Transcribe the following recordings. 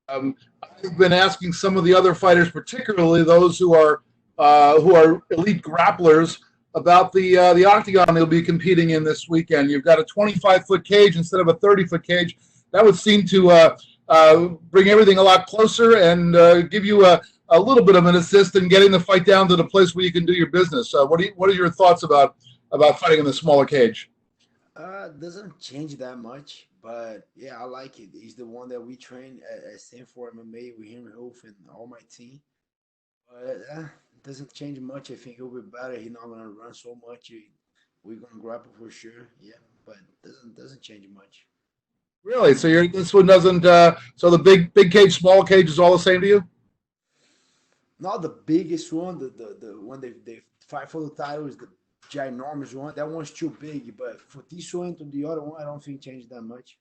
I've been asking some of the other fighters, particularly those who are elite grapplers, about the octagon they'll be competing in this weekend. You've got a 25-foot cage instead of a 30-foot cage. That would seem to bring everything a lot closer and give you a little bit of an assist in getting the fight down to the place where you can do your business. What are your thoughts about fighting in the smaller cage? Doesn't change that much, but yeah, I like it. He's the one that we train at Stanford MMA with him, Hoof, and all my team. But it doesn't change much. I think he'll be better. He's not gonna run so much. We're gonna grapple for sure. Yeah, but doesn't change much. Really? So this one doesn't. So the big cage, small cage is all the same to you? Not the biggest one. The one they fight for the title is the ginormous one. That one's too big. But for this one to the other one, I don't think it changed that much.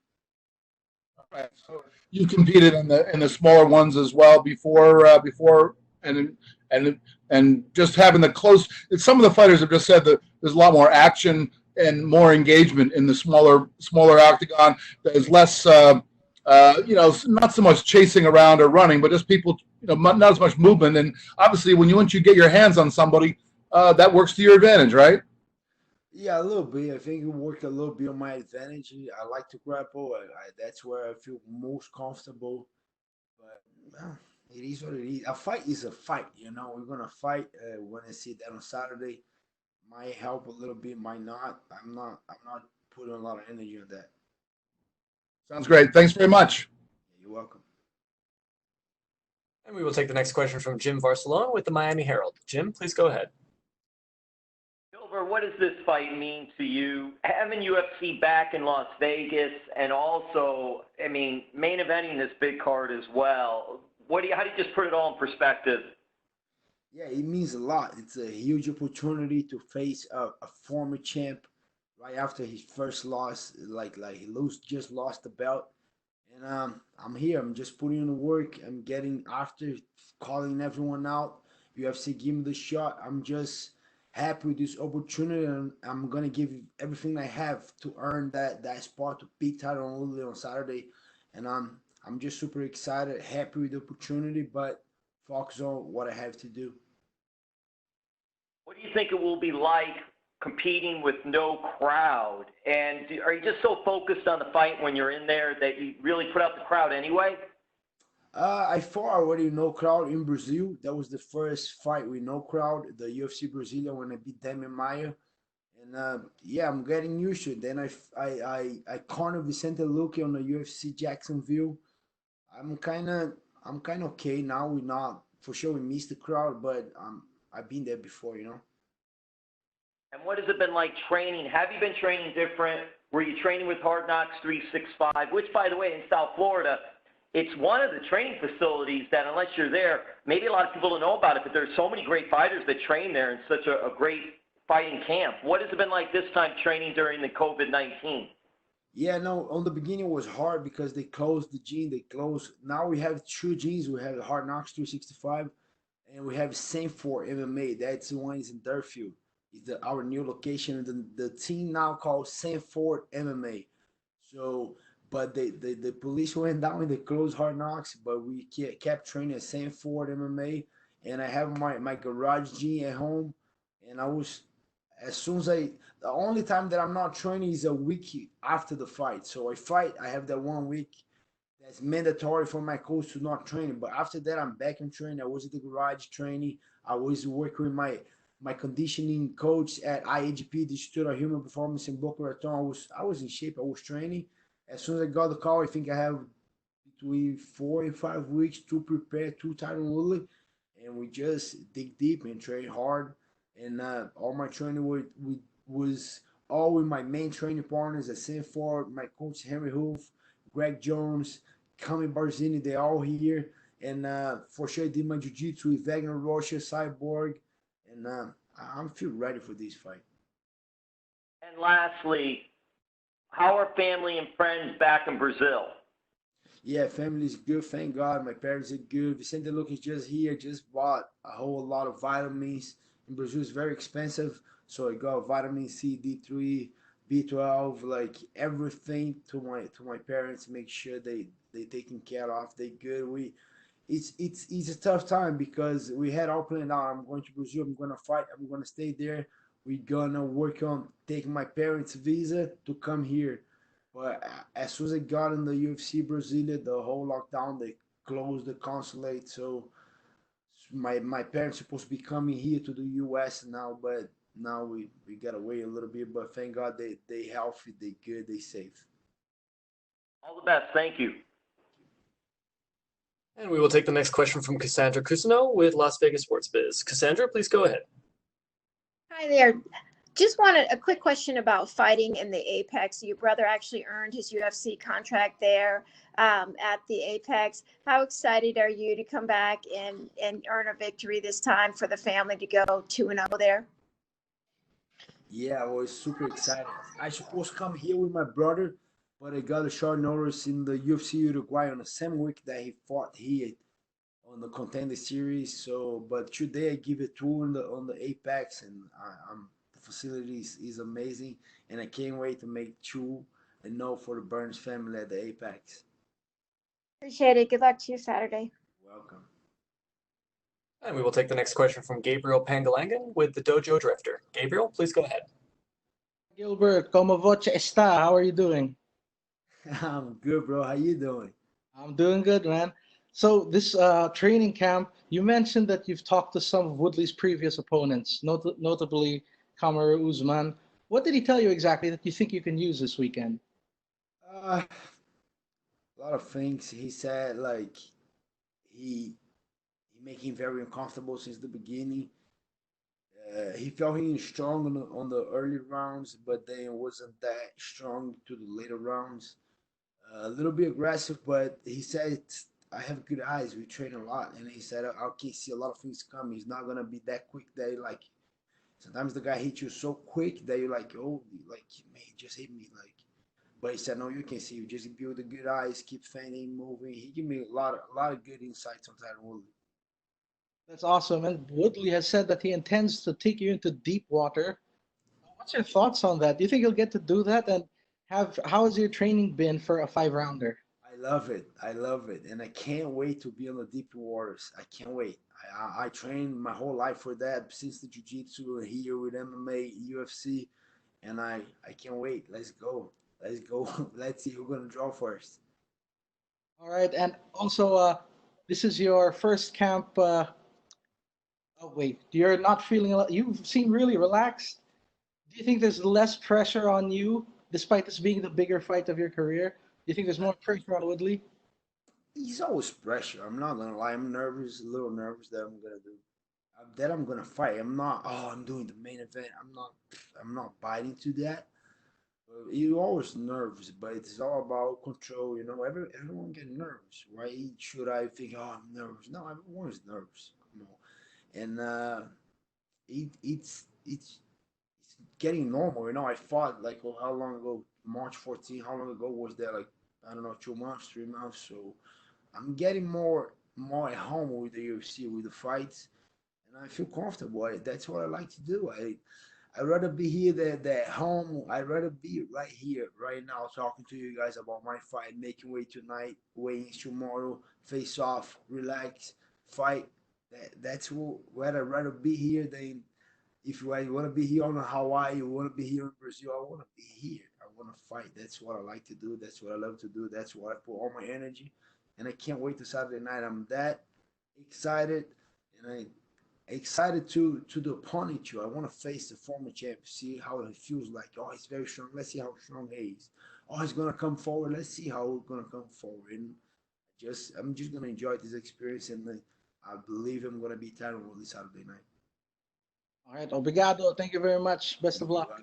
Right. So you competed in the smaller ones as well before and and just having the close. Some of the fighters have just said that there's a lot more action and more engagement in the smaller octagon. There's less, not so much chasing around or running, but just people, not as much movement. And obviously, once you get your hands on somebody, that works to your advantage, right? Yeah, a little bit. I think it worked a little bit on my advantage. I like to grapple. That's where I feel most comfortable. But it is what it is. A fight is a fight. We're gonna fight. When I see that on Saturday, might help a little bit, might not. I'm not putting a lot of energy on that. Sounds great. Thanks very much. Yeah, you're welcome. And we will take the next question from Jim Barcelona with the Miami Herald. Jim, please go ahead. Gilbert, what does this fight mean to you? Having UFC back in Las Vegas, and also, main eventing this big card as well. How do you just put it all in perspective? Yeah, it means a lot. It's a huge opportunity to face a former champ right after his first loss. Like he just lost the belt, and I'm here. I'm just putting in the work. I'm getting after calling everyone out. UFC give me the shot. I'm just happy with this opportunity, and I'm gonna give everything I have to earn that spot to beat Tyron Woodley on Saturday. And I'm just super excited, happy with the opportunity, but focus on what I have to do. What do you think it will be like competing with no crowd? And are you just so focused on the fight when you're in there that you really put out the crowd anyway? I fought already no crowd in Brazil. That was the first fight with no crowd, the UFC Brazilian when I beat Damian Maia. And yeah, I'm getting used to it. Then I cornered Vicente Luque on the UFC Jacksonville. I'm kind of I'm kind of okay now. We not for sure we missed the crowd, but I've been there before. And what has it been like training? Have you been training different? Were you training with Hard Knocks 365, which, by the way, in South Florida, it's one of the training facilities that, unless you're there, maybe a lot of people don't know about it, but there's so many great fighters that train there in such a great fighting camp. What has it been like this time training during the COVID-19? Yeah, no, on the beginning it was hard because they closed the gym. They closed. Now we have two gyms. We have Hard Knocks 365, and we have Sanford MMA. That's the one is in Durfield. It's our new location. The team now called Sanford MMA. So, but the police went down and they closed Hard Knocks, but we kept training at Sanford MMA. And I have my garage gym at home, and I was as soon as the only time that I'm not training is a week after the fight. So I fight, I have that 1 week that's mandatory for my coach to not train. But after that, I'm back in training. I was at the garage training. I was working with my conditioning coach at IAGP, the Institute of Human Performance in Boca Raton. I was in shape. I was training. As soon as I got the call, I think I have between 4 and 5 weeks to prepare to Tyron Woodley, and we just dig deep and train hard. And all my training was all with my main training partners at Sanford, my coach Henry Hoof, Greg Jones, Kami Barzini, they all here. And for sure, I did my jiu-jitsu with Wagner Rocha, Cyborg, and I'm feel ready for this fight. And lastly, how are family and friends back in Brazil? Yeah, family is good, thank God. My parents are good. Vicente Luke is just here, just bought a whole lot of vitamins. In Brazil, it's very expensive, so I got vitamin C, D3, B12, like everything to my parents. Make sure they taken care of. They good. It's a tough time because we had all planned out. I'm going to Brazil. I'm gonna fight. I'm gonna stay there. We're gonna work on taking my parents' visa to come here. But as soon as I got in the UFC Brasilia, the whole lockdown, they closed the consulate. So my parents supposed to be coming here to the US now, but now we gotta wait a little bit. But thank God they healthy, they good, they safe. All the best. Thank you. And we will take the next question from Cassandra Cusino with Las Vegas Sports Biz. Cassandra, please go ahead. Hi there. Just wanted a quick question about fighting in the Apex. Your brother actually earned his UFC contract there at the Apex. How excited are you to come back and earn a victory this time for the family to go 2-0 there? Yeah, I was super excited. I supposed to come here with my brother, but I got a short notice in the UFC Uruguay on the same week that he fought here on the Contender Series. So, but today I give a tour on the Apex, and I'm the facility is amazing, and I can't wait to make 2-0 for the Burns family at the Apex. Appreciate it. Good luck to you Saturday. Welcome. And we will take the next question from Gabriel Pangalangan with the Dojo Drifter. Gabriel, please go ahead. Gilbert, como voce está? How are you doing? I'm good, bro. How you doing? I'm doing good, man. So this training camp, you mentioned that you've talked to some of Woodley's previous opponents, notably Kamaru Usman. What did he tell you exactly that you think you can use this weekend? A lot of things. He said like he make him very uncomfortable since the beginning. He felt he was strong on the early rounds, but then wasn't that strong to the later rounds. A little bit aggressive, but he said, I have good eyes. We train a lot. And he said, I can see a lot of things coming. He's not going to be that quick that you like. Sometimes the guy hits you so quick that you're like, oh, like, man, he just hit me. Like, but he said, no, you can see. You just build the good eyes, keep feinting, moving. He gave me a lot of good insights on Tyron Woodley. That's awesome. And Woodley has said that he intends to take you into deep water. What's your thoughts on that? Do you think you'll get to do that? And how has your training been for a 5-rounder? I love it. I love it. And I can't wait to be on the deep waters. I can't wait. I trained my whole life for that since the jiu-jitsu here with MMA, UFC. And I can't wait. Let's go. Let's go. Let's see who's going to draw first. All right. And also, this is your first camp. Oh, wait. You're not feeling a lot. You seem really relaxed. Do you think there's less pressure on you, despite this being the bigger fight of your career? Do you think there's more pressure on Woodley? He's always pressure. I'm not gonna lie. I'm nervous, a little nervous that I'm gonna do. That I'm gonna fight. I'm not. Oh, I'm doing the main event. I'm not. I'm not biting to that. You're always nervous, but it's all about control. You know, everyone get nervous. Why should I think? Oh, I'm nervous. No, everyone's nervous. You know, and it's getting normal. You know, I fought like how long ago? March 14. How long ago was that? Like I don't know, 2 months, 3 months. So I'm getting more at home with the UFC with the fights, and I feel comfortable. That's what I like to do. I'd rather be here than at home. I'd rather be right here, right now, talking to you guys about my fight, making weight tonight, weighing tomorrow, face off, relax, fight. That's where I'd rather be here than if you want to be here on Hawaii, you want to be here in Brazil. I want to be here. I want to fight. That's what I like to do. That's what I love to do. That's what I put all my energy. And I can't wait to Saturday night. I'm that excited, and I excited to the opponent too. I want to face the former champ, see how it feels like. Oh, he's very strong. Let's see how strong he is. Oh, he's gonna come forward. Let's see how he's gonna come forward. And I'm just gonna enjoy this experience, and I believe I'm gonna be Tyron Woodley Saturday night. All right. Obrigado. Thank you very much. Best of luck.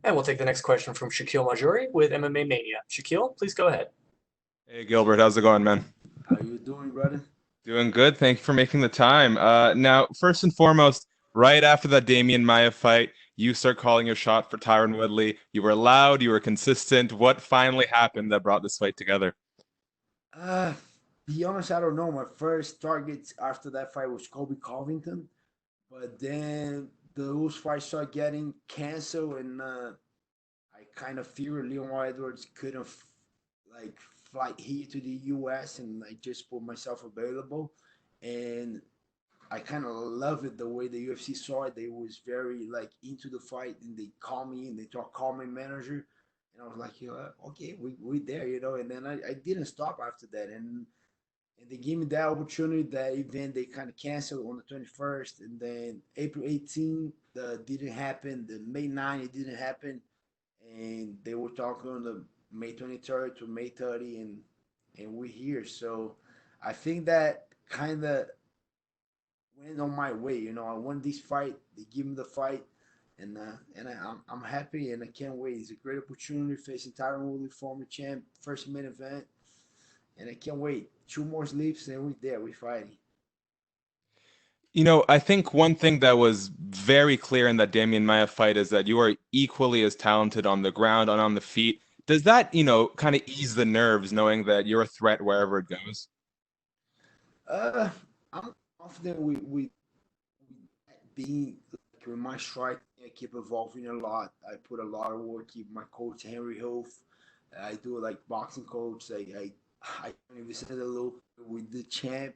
And we'll take the next question from Shaquille Majuri with MMA Mania. Shaquille, please go ahead. Hey, Gilbert. How's it going, man? How you doing, brother? Doing good. Thank you for making the time. Now, first and foremost, right after that Damian Maia fight, you start calling your shot for Tyron Woodley. You were loud. You were consistent. What finally happened that brought this fight together? Be honest, I don't know. My first target after that fight was Colby Covington, but then those fights started getting canceled, and I kind of feared Leon Edwards couldn't like flight here to the US, and I just put myself available. And I kind of love it the way the UFC saw it. They was very like into the fight, and they call me and they talk, call my manager, and I was like, okay, we there, And then I didn't stop after that, and they gave me that opportunity. That event they kind of canceled on the 21st, and then April 18th didn't happen. The May 9 it didn't happen, and they were talking on the May 23rd to May 30, and we're here. So I think that kind of went on my way. I won this fight. They give me the fight, I'm happy, and I can't wait. It's a great opportunity facing Tyron Woodley, former champ, first main event, and I can't wait. 2 more sleeps, and we're there. We're fighting. I think one thing that was very clear in that Damian Maia fight is that you are equally as talented on the ground and on the feet. Does that, kind of ease the nerves knowing that you're a threat wherever it goes? Uh, I'm confident with being like with my striking. I keep evolving a lot. I put a lot of work. Keep my coach Henry Hof. I do like boxing coach. I Vicente Luke with the champ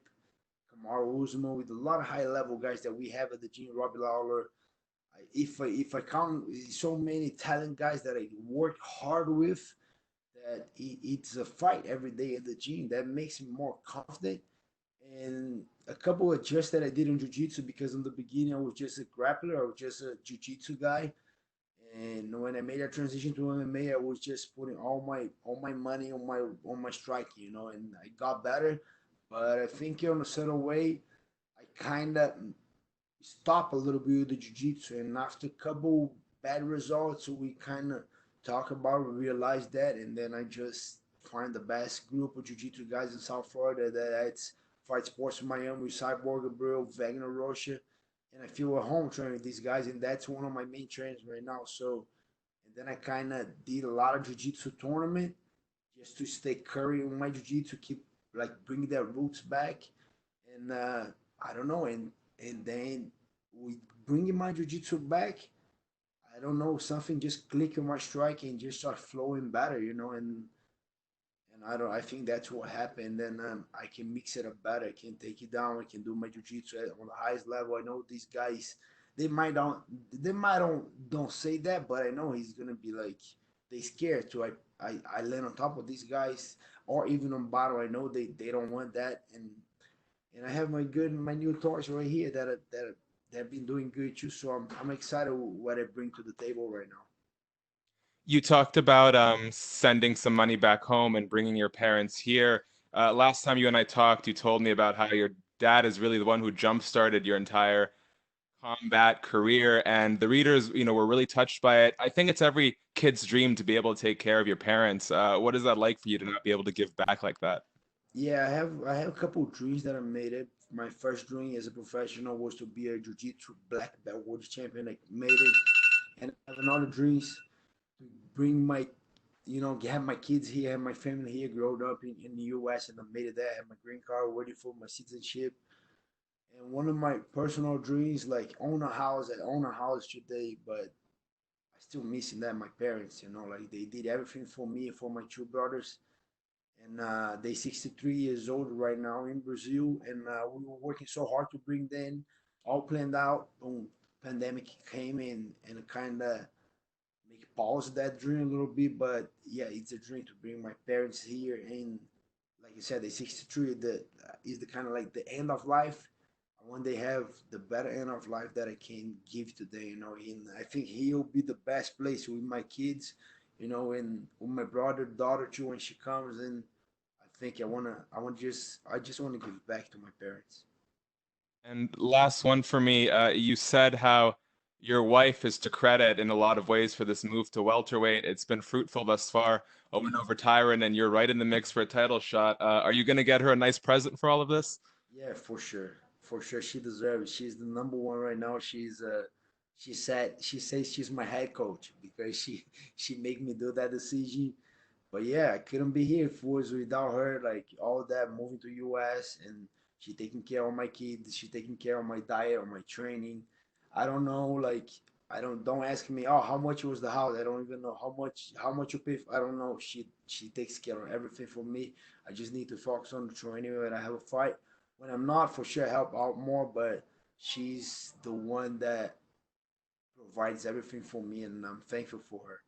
Kamaru Usman, with a lot of high level guys that we have at the gym. Robbie Lawler. If I count so many talent guys that I work hard with, that it's a fight every day at the gym. That makes me more confident. And a couple of adjusts that I did in jiu-jitsu, because in the beginning I was just a grappler, I was just a jiu-jitsu guy. And when I made that transition to MMA, I was just putting all my money on my striking, and I got better. But I think in a certain way, I kind of stop a little bit with the jiu-jitsu, and after a couple bad results, we kind of talk about it, realize that, and then I just find the best group of jiu-jitsu guys in South Florida. That's Fight Sports in Miami, Cyborg Gabriel, Wagner Rocha, and I feel at home training with these guys, and that's one of my main trainers right now. So, and then I kind of did a lot of jiu-jitsu tournament just to stay current in my jiu-jitsu, keep like bring that roots back, and I don't know, and then we bringing my jiu-jitsu back. I don't know, something just click on my strike and just start flowing better, and I think that's what happened. Then I can mix it up better. I can take it down. I can do my jiu-jitsu on the highest level. I know these guys, they might don't say that, but I know he's gonna be like they scared to. I land on top of these guys, or even on battle. I know they don't want that, and I have my new toys right here that have been doing good too. So I'm excited what I bring to the table right now. You talked about sending some money back home and bringing your parents here. Last time you and I talked, you told me about how your dad is really the one who jump-started your entire combat career, and the readers, were really touched by it. I think it's every kid's dream to be able to take care of your parents. What is that like for you to not be able to give back like that? Yeah, I have a couple of dreams that I made it. My first dream as a professional was to be a jiu-jitsu black belt world champion. I made it, and I have another dreams to bring my, have my kids here, have my family here, growing up in the U.S. and I made it there. I have my green card, waiting for my citizenship. And one of my personal dreams, like own a house. I own a house today, but I still missing that my parents. Like they did everything for me and for my two brothers, and they 63 years old right now in Brazil, and we were working so hard to bring them all planned out. When pandemic came in and kind of make pause that dream a little bit, but yeah, it's a dream to bring my parents here. And like you said, they 63. The is the kind of like the end of life. When they have the better end of life that I can give to them, and I think he'll be the best place with my kids, and with my brother, daughter too when she comes. And I think I just wanna give back to my parents. And last one for me, you said how your wife is to credit in a lot of ways for this move to welterweight. It's been fruitful thus far. A win over Tyron, and you're right in the mix for a title shot. Are you going to get her a nice present for all of this? Yeah, for sure. For sure, she deserves it. She's the number one right now. She says she's my head coach because she made me do that decision. But yeah, I couldn't be here if it was without her. Like all that moving to US, and she taking care of my kids. She taking care of my diet, of my training. I don't know. Like don't ask me, oh, how much was the house? I don't even know how much you pay. I don't know. She takes care of everything for me. I just need to focus on the training when I have a fight. When I'm not, for sure, I help out more. But she's the one that provides everything for me, and I'm thankful for her.